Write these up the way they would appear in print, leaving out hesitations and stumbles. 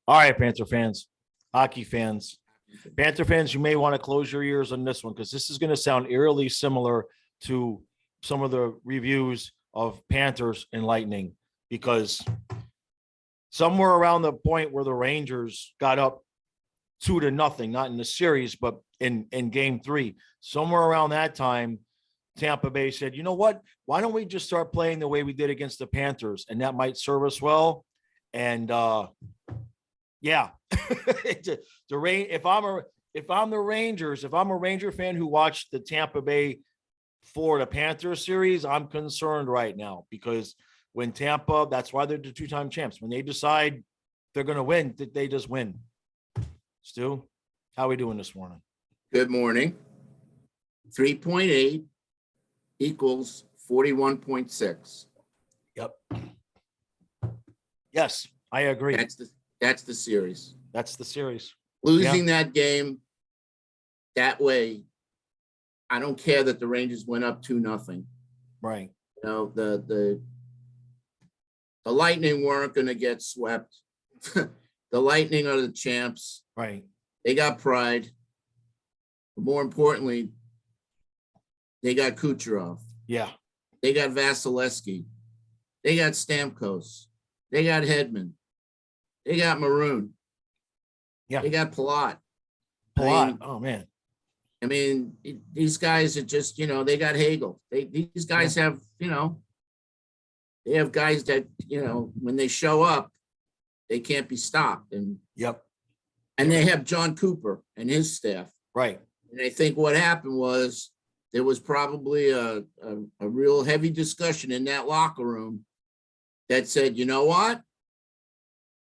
All right, Panther fans, hockey fans, Panther fans, you may want to close your ears on this one because this is going to sound eerily similar to some of the reviews of Panthers and Lightning, because somewhere around the point where the Rangers got up 2-0, not in the series, but in game three, somewhere around that time, Tampa Bay said, you know what? Why don't we just start playing the way we did against the Panthers? And that might serve us well. And yeah, if I'm the Rangers, if I'm a Ranger fan who watched the Tampa Bay Florida Panthers series, I'm concerned right now, because when Tampa, that's why they're the two-time champs. When they decide they're going to win, they just win. Stu, how are we doing this morning? Good morning. 3.8 equals 41.6. Yep. Yes, I agree. That's the series. That's the series. Losing that game that way, I don't care that the Rangers went up 2-0. Right. You know, the Lightning weren't going to get swept. The Lightning are the champs. Right. They got pride. But more importantly, they got Kucherov. Yeah. They got Vasilevsky. They got Stamkos. They got Hedman. They got Maroon. Yeah. They got Palat. Oh, man. I mean, these guys are just, they got Hagel. These guys have, they have guys that, when they show up, they can't be stopped. And And they have John Cooper and his staff. Right. And I think what happened was there was probably a real heavy discussion in that locker room that said, you know what?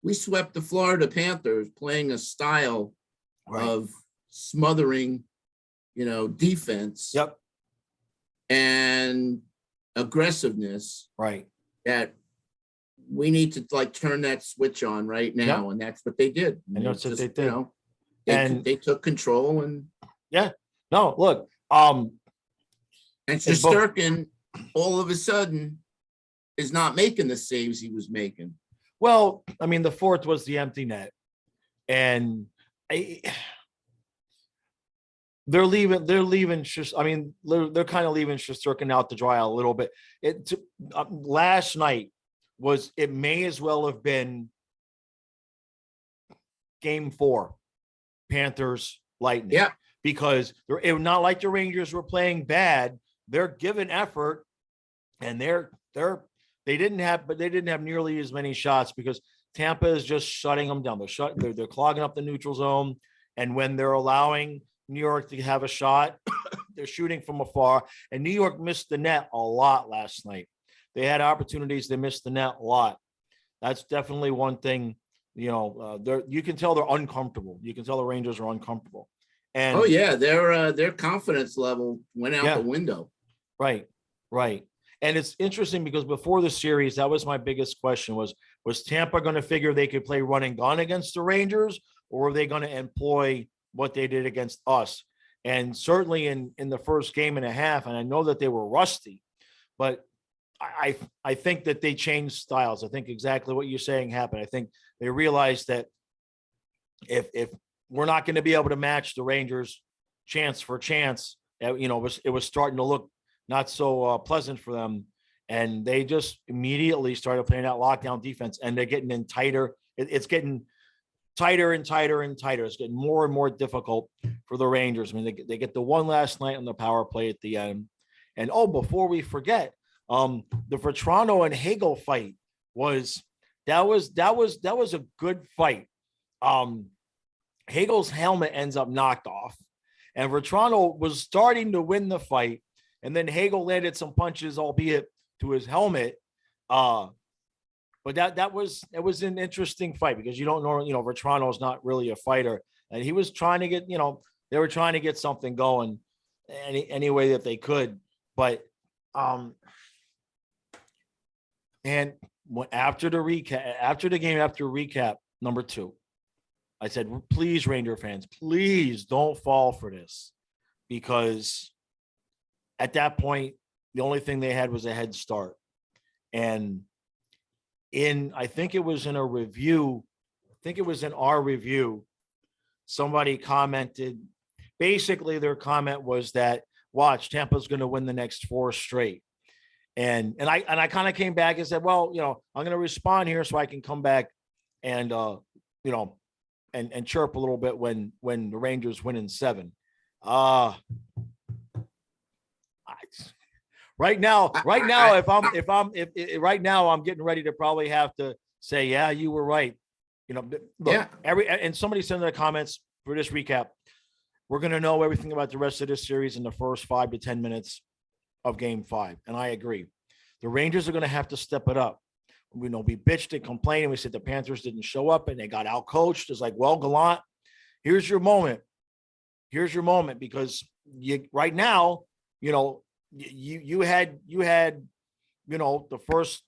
We swept the Florida Panthers playing a style of smothering, defense. Yep. And aggressiveness. Right. That we need to turn that switch on right now. Yep. And that's what they did. And that's what they did. They took control and. Yeah. No, look. And Shesterkin all of a sudden is not making the saves he was making. Well, I mean, the fourth was the empty net, and they're leaving. They're leaving. I mean, they're kind of leaving Shesterkin out to dry a little bit. Last night it may as well have been game 4, Panthers Lightning. Yeah. Because it was not like the Rangers were playing bad. They're giving effort, and they didn't have nearly as many shots because Tampa is just shutting them down. They're clogging up the neutral zone, and when they're allowing New York to have a shot, they're shooting from afar. And New York missed the net a lot last night. They had opportunities, they missed the net a lot. That's definitely one thing. You can tell they're uncomfortable. You can tell the Rangers are uncomfortable. And oh yeah, their confidence level went out the window. Right. And it's interesting because before the series, that was my biggest question was Tampa going to figure they could play run and gun against the Rangers, or were they going to employ what they did against us? And certainly in the first game and a half, and I know that they were rusty, but I think that they changed styles. I think exactly what you're saying happened. I think they realized that if we're not going to be able to match the Rangers chance for chance, it was starting to look not so pleasant for them. And they just immediately started playing that lockdown defense, and they're getting in tighter. It's getting tighter and tighter and tighter. It's getting more and more difficult for the Rangers. I mean, they get the one last night on the power play at the end. And before we forget, the Vetrano and Hagel fight was a good fight. Hagel's helmet ends up knocked off, and Vetrano was starting to win the fight, and then Hagel landed some punches, albeit to his helmet. But it was an interesting fight because you don't know, Vetrano is not really a fighter, and he was trying to get, they were trying to get something going any way that they could. But and after the recap number 2, I said, please, Ranger fans, please don't fall for this, because at that point, the only thing they had was a head start. And I think it was in a review think it was in our review, somebody commented, basically their comment was that, watch, Tampa's going to win the next 4 straight. And I kind of came back and said, well, I'm going to respond here so I can come back and, and chirp a little bit when the Rangers win in 7. Right now, if right now I'm getting ready to probably have to say, yeah, you were right. Look, Yeah. and somebody sent in the comments for this recap. We're going to know everything about the rest of this series in the first 5 to 10 minutes of Game 5. And I agree. The Rangers are going to have to step it up. We bitched and complained, and we said the Panthers didn't show up and they got out coached. It's like, well, Gallant, here's your moment. Here's your moment, because right now, you had the first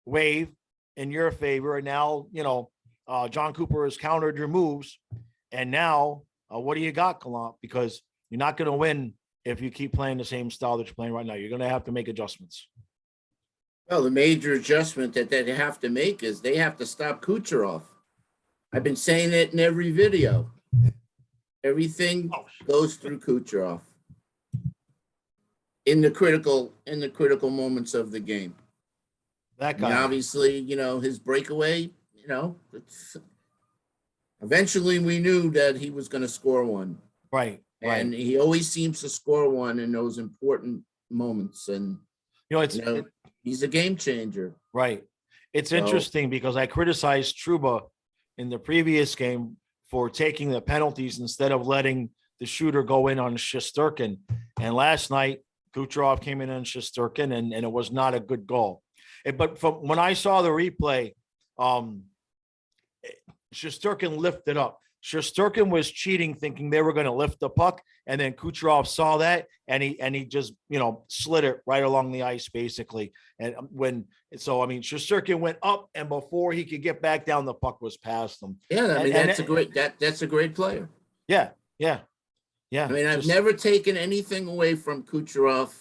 wave in your favor, and now John Cooper has countered your moves, and now what do you got, Gallant? Because you're not going to win if you keep playing the same style that you're playing right now. You're going to have to make adjustments. Well, the major adjustment that they have to make is they have to stop Kucherov. I've been saying it in every video. Everything goes through Kucherov in the critical moments of the game. That guy, obviously, his breakaway, eventually we knew that he was going to score one. Right. And he always seems to score one in those important moments. And, he's a game changer. Right. It's interesting because I criticized Trouba in the previous game for taking the penalties instead of letting the shooter go in on Shesterkin. And last night, Kucherov came in on Shesterkin, and it was not a good goal. But from when I saw the replay, Shesterkin lifted up. Shesterkin was cheating, thinking they were going to lift the puck, and then Kucherov saw that, and he just slid it right along the ice, basically. And Shesterkin went up, and before he could get back down, the puck was past him. Yeah, that's a great player. Yeah. I mean, I've never taken anything away from Kucherov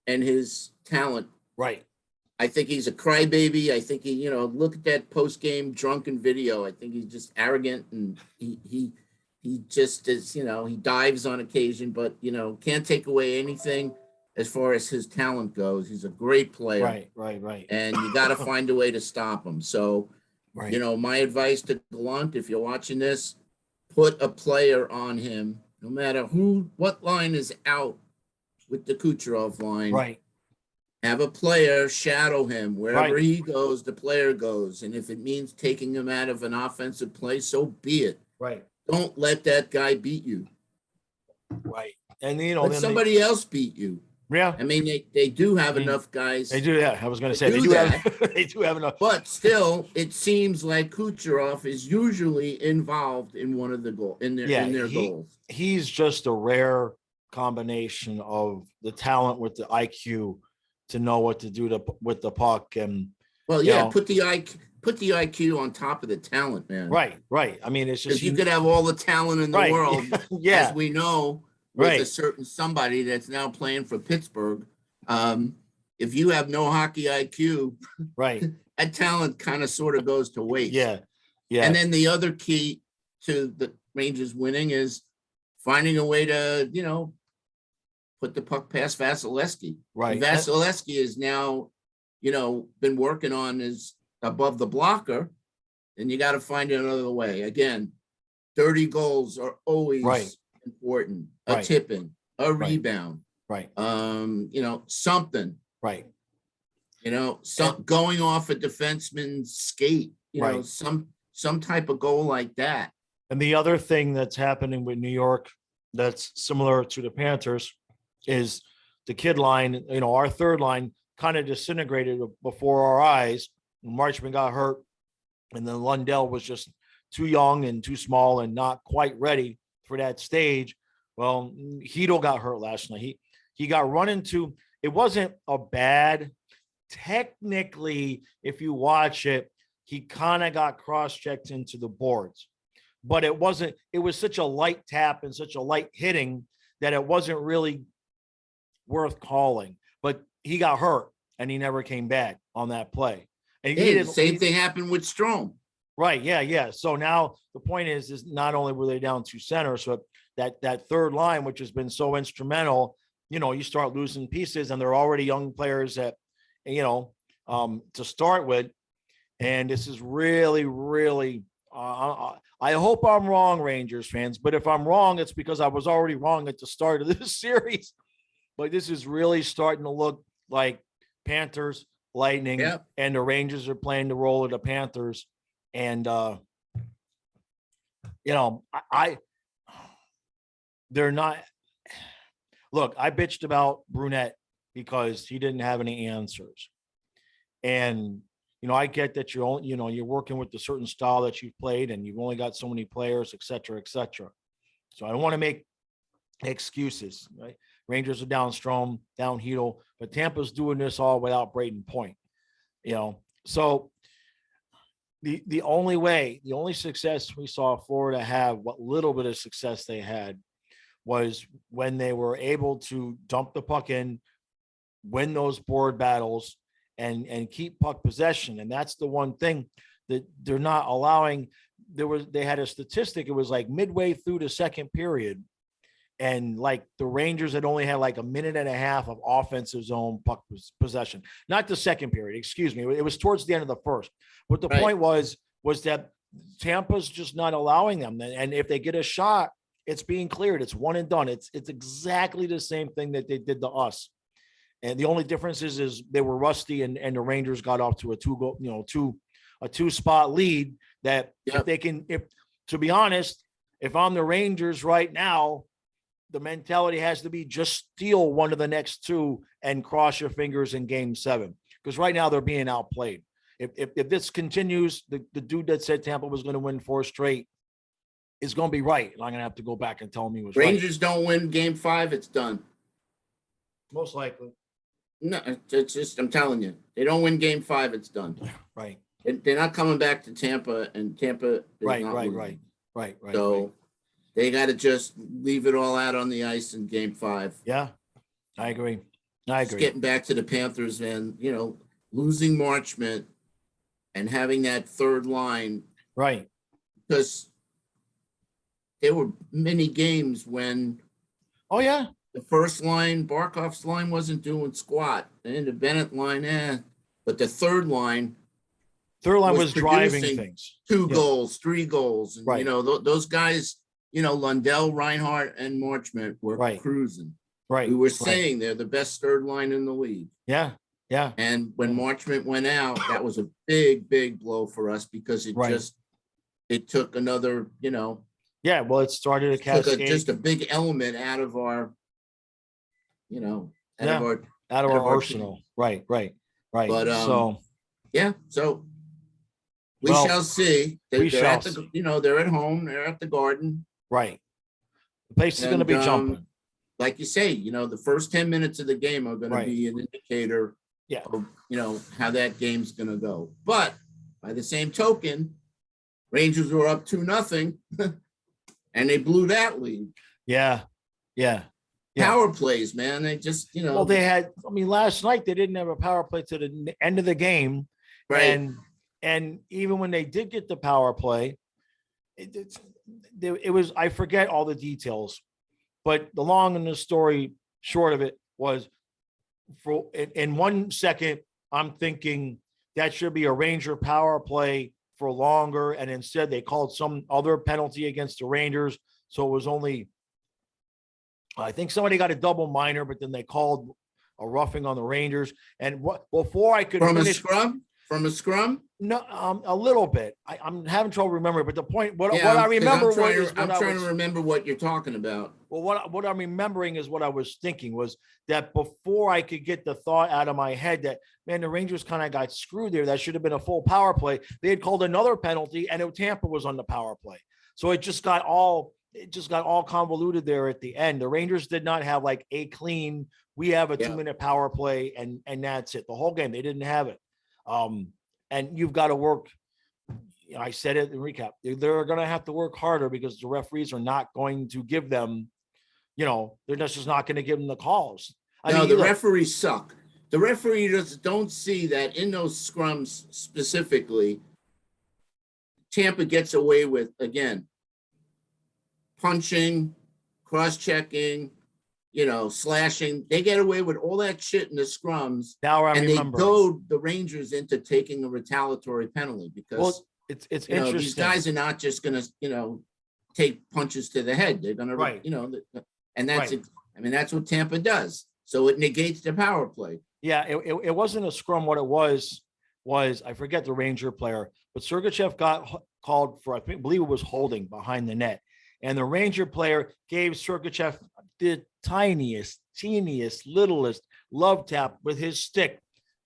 and his talent. Right. I think he's a crybaby. I think he, look at that post-game drunken video. I think he's just arrogant, and he just is, he dives on occasion, but, can't take away anything as far as his talent goes. He's a great player. Right. And you got to find a way to stop him. So, my advice to Gallant, if you're watching this, put a player on him, no matter what line is out with the Kucherov line. Right. Have a player shadow him. Wherever he goes, the player goes. And if it means taking him out of an offensive play, so be it. Right. Don't let that guy beat you. Right. And, let somebody else beat you. Yeah. I mean, they do have enough guys. They do. Yeah. I was going to say they do have enough. But still, it seems like Kucherov is usually involved in one of the in their goals. He's just a rare combination of the talent with the IQ to know what to do with the puck. And put the IQ on top of the talent, man. Right. I mean, it's just you could have all the talent in the world, as we know, with a certain somebody that's now playing for Pittsburgh. If you have no hockey IQ, that talent kind of sort of goes to waste. Yeah. And then the other key to the Rangers winning is finding a way to, put the puck past Vasilevsky. Right. And Vasilevsky is now, been working on his above the blocker, and you got to find another way. Again, dirty goals are always important. A tip-in, a rebound. Right. Something. Right. Going off a defenseman's skate, some type of goal like that. And the other thing that's happening with New York that's similar to the Panthers is the kid line, our third line kind of disintegrated before our eyes. Marchman got hurt, and then Lundell was just too young and too small and not quite ready for that stage. Well, Hedl got hurt last night. He got run into. It wasn't a bad, technically, if you watch it, he kind of got cross-checked into the boards. But it was such a light tap and such a light hitting that it wasn't really worth calling. But he got hurt, and he never came back on that play. And the same thing happened with Strome. Right. Yeah. Yeah. So now the point is not only were they down two centers, but that third line, which has been so instrumental, you start losing pieces, and they're already young players that, to start with. And this is really, really, I hope I'm wrong, Rangers fans, but if I'm wrong, it's because I was already wrong at the start of this series. But this is really starting to look like Panthers, Lightning, Yeah. and the Rangers are playing the role of the Panthers. And, they're not. Look, I bitched about Brunette because he didn't have any answers. And, I get that you're working with a certain style that you've played and you've only got so many players, et cetera, et cetera. So I don't want to make excuses, right? Rangers are down Strome, down Hedel, but Tampa's doing this all without Braden Point, So the only success we saw Florida have, what little bit of success they had, was when they were able to dump the puck in, win those board battles, and keep puck possession. And that's the one thing that they're not allowing. They had a statistic. It was like midway through the second period, and like the Rangers had only had like a minute and a half of offensive zone puck possession. Not the second period, excuse me. It was towards the end of the first. But the point was that Tampa's just not allowing them. And if they get a shot, it's being cleared. It's one and done. It's exactly the same thing that they did to us. And the only difference is they were rusty, and the Rangers got off to a two spot lead that to be honest, if I'm the Rangers right now, the mentality has to be just steal one of the next two and cross your fingers in game 7. Because right now they're being outplayed. If this continues, the dude that said Tampa was going to win 4 straight is going to be right. And I'm going to have to go back and tell him he was Rangers don't win game 5, it's done. Most likely. No, it's just, I'm telling you, they don't win game 5, it's done. Right. They're not coming back to Tampa, and Tampa is Right. So they got to just leave it all out on the ice in game 5. Yeah, I agree. Just getting back to the Panthers, and, losing Marchment and having that third line. Right. Because there were many games when the first line, Barkov's line, wasn't doing squat, and the Bennett line, but the third line was driving things. 2 goals, 3 goals, and right. Those guys, Lundell, Reinhart, and Marchment were cruising. Right. We were saying they're the best third line in the league. Yeah. Yeah. And when Marchment went out, that was a big, big blow for us, because it took another, Yeah, well, it started a cascade. Just a big element out of our, out of our arsenal. Right. But so we shall see. They're at home. They're at the Garden. Right. The place is going to be jumping. Like you say, the first 10 minutes of the game are going to be an indicator of, how that game's going to go. But by the same token, Rangers were up 2-0 and they blew that lead. Yeah. Power plays, man. They just, Well, they had, last night they didn't have a power play to the end of the game. Right. And even when they did get the power play, it was, I forget all the details, but the long and the story short of it was, in 1 second, I'm thinking that should be a Ranger power play for longer. And instead they called some other penalty against the Rangers. So it was only, I think somebody got a double minor, but then they called a roughing on the Rangers. And before I could finish, from a scrum? No, a little bit. I'm having trouble remembering, but the point, what I remember I'm trying to remember what you're talking about. Well, what I'm remembering is what I was thinking was that before I could get the thought out of my head that, man, the Rangers kind of got screwed there. That should have been a full power play. They had called another penalty, and Tampa was on the power play. So it just got all convoluted there at the end. The Rangers did not have like a clean, we have a 2-minute power play, and that's it. The whole game, they didn't have it. And you've got to work. I said it in recap. They're going to have to work harder, because the referees are not going to give them, they're just not going to give them the calls. The referees suck. The referees don't see that in those scrums specifically, Tampa gets away with, again, punching, cross-checking, slashing. They get away with all that shit in the scrums. Now I'm and they remembering. goad the Rangers into taking a retaliatory penalty because Well, it's interesting. these guys are not just going to, take punches to the head. They're going to, Right. And that's Right. it. I mean, that's what Tampa does. So it negates the power play. Yeah, it wasn't a scrum. What it was I forget the Ranger player, but Sergachev got called for, believe it was holding behind the net. And the Ranger player gave Sergachev the tiniest, teeniest, littlest love tap with his stick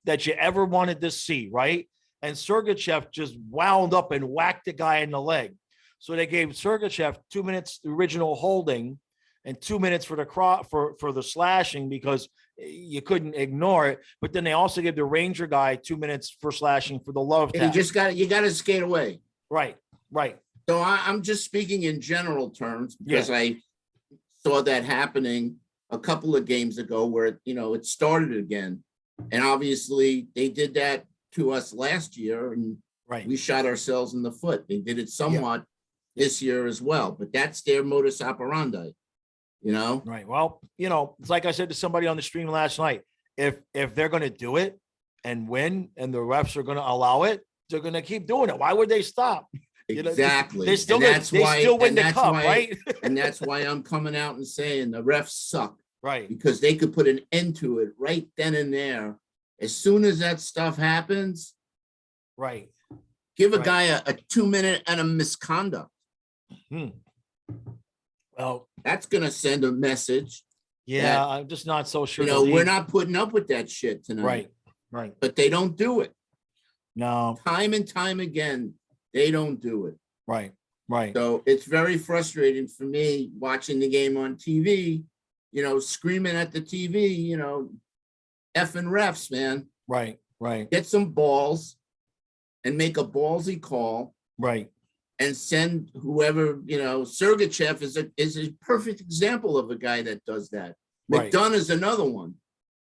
that you ever wanted to see, right? And Sergachev just wound up and whacked the guy in the leg. So they gave Sergachev 2 minutes, the original holding, and 2 minutes for the for the slashing because you couldn't ignore it. But then they also gave the Ranger guy 2 minutes for slashing for the love tap. You got to skate away. Right. So I'm just speaking in general terms because I saw that happening a couple of games ago where, it started again. And obviously they did that to us last year and we shot ourselves in the foot. They did it somewhat this year as well, but that's their modus operandi, Right. Well, it's like I said to somebody on the stream last night, if they're going to do it and win and the refs are going to allow it, they're going to keep doing it. Why would they stop? Exactly. They still win the cup, right? And that's why I'm coming out and saying the refs suck. Right. Because they could put an end to it right then and there. As soon as that stuff happens. Right. Give a guy a 2 minute and a misconduct. Well, that's going to send a message. Yeah. I'm just not so sure. We're not putting up with that shit tonight. Right. But they don't do it. No. Time and time again, they don't do it. Right. So it's very frustrating for me watching the game on TV, screaming at the TV, effing refs, man. Right. Get some balls and make a ballsy call. Right. And send whoever, Sergachev is a perfect example of a guy that does that. Right. McDonough's another one.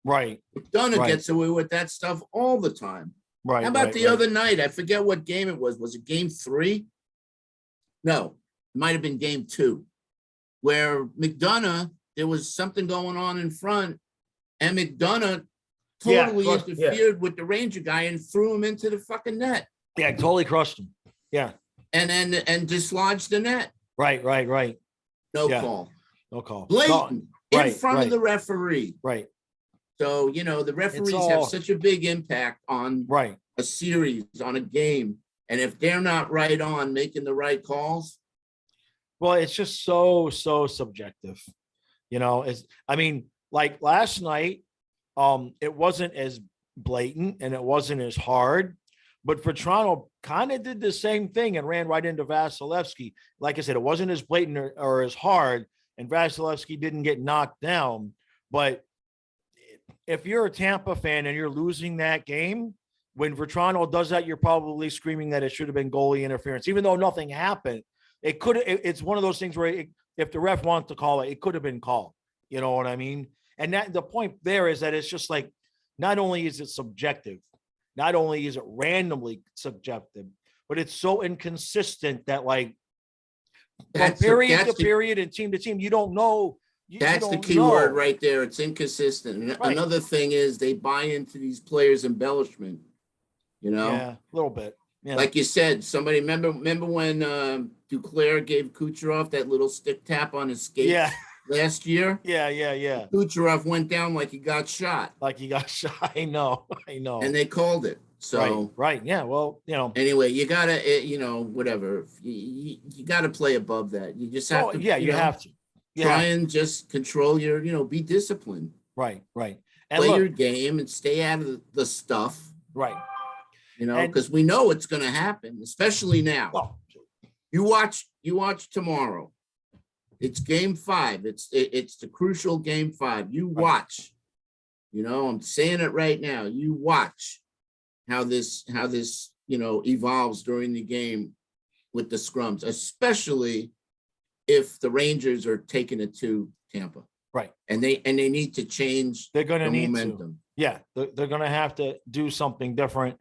Right. McDonough gets away with that stuff all the time. Right. How about the other night? I forget what game it was. Was it game 3? No, it might have been game 2, where McDonough, there was something going on in front, and McDonough totally interfered with the Ranger guy and threw him into the fucking net. Yeah, totally crushed him. Yeah. And dislodged the net. Right. No call. Blatant. In front of the referee. Right. So, the referees have such a big impact on a series, on a game. And if they're not right on making the right calls. Well, it's just so subjective. Like last night, it wasn't as blatant and it wasn't as hard. But for Toronto, kind of did the same thing and ran right into Vasilevsky. Like I said, it wasn't as blatant or as hard, and Vasilevsky didn't get knocked down. But if you're a Tampa fan and you're losing that game, when Vetrano does that, you're probably screaming that it should have been goalie interference, even though nothing happened. It's one of those things where if the ref wants to call it, it could have been called. You know what I mean? And that the point there is that it's just like, not only is it subjective, not only is it randomly subjective, but it's so inconsistent that from period to period and team to team, you don't know. That's the key word right there. It's inconsistent. And another thing is they buy into these players' embellishment. Yeah, a little bit. Yeah. Like you said, somebody remember when Duclair gave Kucherov that little stick tap on his skate last year? Yeah. Kucherov went down like he got shot. I know. And they called it. So right. Yeah. Well, Anyway, you gotta, whatever. You gotta play above that. You just have to. Yeah, you have to. Try and just control your, be disciplined. Right. And play your game and stay out of the stuff. Right. Because we know it's going to happen, especially now. Well, you watch tomorrow. It's game 5. It's the crucial game 5. You watch. I'm saying it right now. You watch how this evolves during the game with the scrums, especially if the Rangers are taking it to Tampa. Right. And they need to change momentum. To. Yeah, they're going to have to do something different.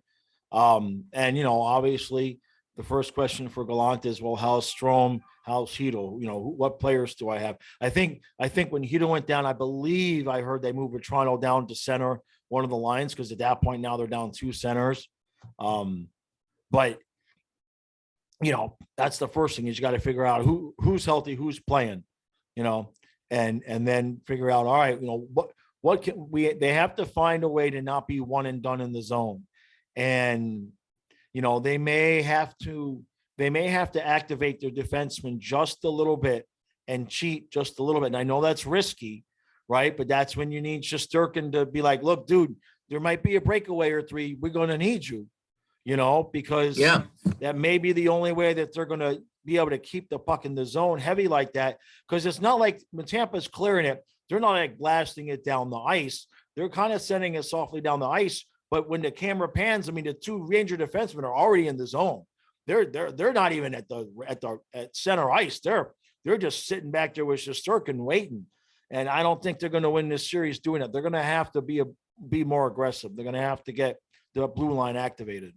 And obviously the first question for Gallant is, well, how's Strome? How's Hedo? What players do I have? I think when Hedo went down, I believe I heard they moved Toronto down to center one of the lines, because at that point now they're down 2 centers. But that's the first thing, is you got to figure out who's healthy, who's playing, and then figure out, all right, what can they have to find a way to not be one and done in the zone. And they may have to activate their defensemen just a little bit and cheat just a little bit. And I know that's risky, right? But that's when you need Shesterkin to be like, look, dude, there might be a breakaway or 3. We're going to need you, because that may be the only way that they're going to be able to keep the puck in the zone heavy like that. Because it's not like when Tampa's clearing it, they're not like blasting it down the ice. They're kind of sending it softly down the ice. But when the camera pans, the 2 Ranger defensemen are already in the zone. They're not even at center ice. They're just sitting back there with Shesterkin waiting. And I don't think they're going to win this series doing it. They're going to have to be more aggressive. They're going to have to get the blue line activated.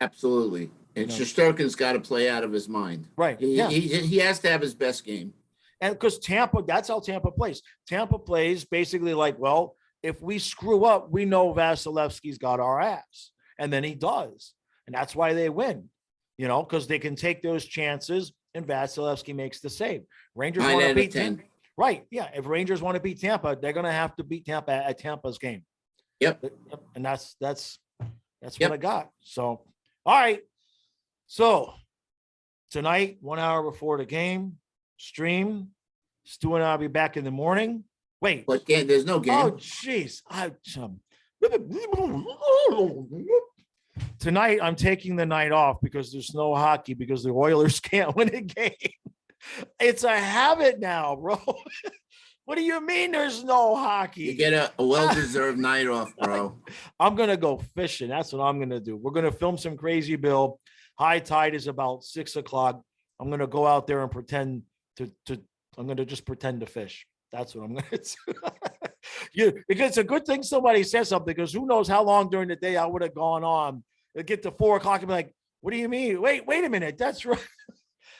Absolutely. And Shesterkin's got to play out of his mind. Right. He has to have his best game. And because Tampa, that's how Tampa plays. Tampa plays basically like, well, if we screw up, we know Vasilevsky's got our ass. And then he does. And that's why they win, because they can take those chances and Vasilevsky makes the save. Rangers want to beat Tampa. Right. Yeah. If Rangers want to beat Tampa, they're going to have to beat Tampa at Tampa's game. Yep. And that's what I got. So, all right. So tonight, 1 hour before the game, stream. Stu and I'll be back in the morning. Wait. What game? There's no game. Oh, jeez. Tonight, I'm taking the night off because there's no hockey, because the Oilers can't win a game. It's a habit now, bro. What do you mean there's no hockey? You get a well-deserved night off, bro. I'm going to go fishing. That's what I'm going to do. We're going to film some Crazy Bill. High tide is about 6 o'clock. I'm going to go out there and pretend I'm going to just pretend to fish. That's what I'm going to do. Because it's a good thing somebody says something, because who knows how long during the day I would have gone on. It'd get to 4 o'clock and be like, what do you mean? Wait a minute. That's right.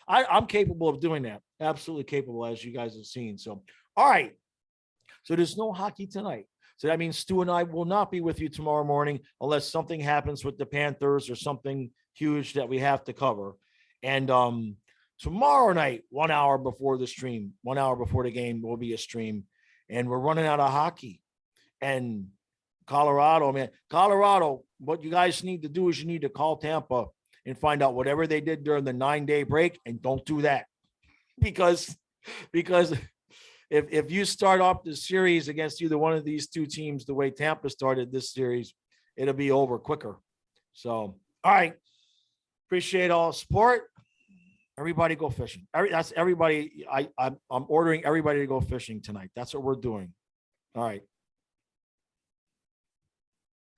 I'm capable of doing that. Absolutely capable, as you guys have seen. So, all right. So there's no hockey tonight. So that means Stu and I will not be with you tomorrow morning unless something happens with the Panthers or something huge that we have to cover. And tomorrow night, 1 hour before the stream, 1 hour before the game, will be a stream. And we're running out of hockey. And Colorado, what you guys need to do is you need to call Tampa and find out whatever they did during the 9-day break, and don't do that. Because if you start off the series against either one of these 2 teams the way Tampa started this series, it'll be over quicker. So, all right. Appreciate all support. Everybody go fishing. That's everybody. I'm ordering everybody to go fishing tonight. That's what we're doing. All right.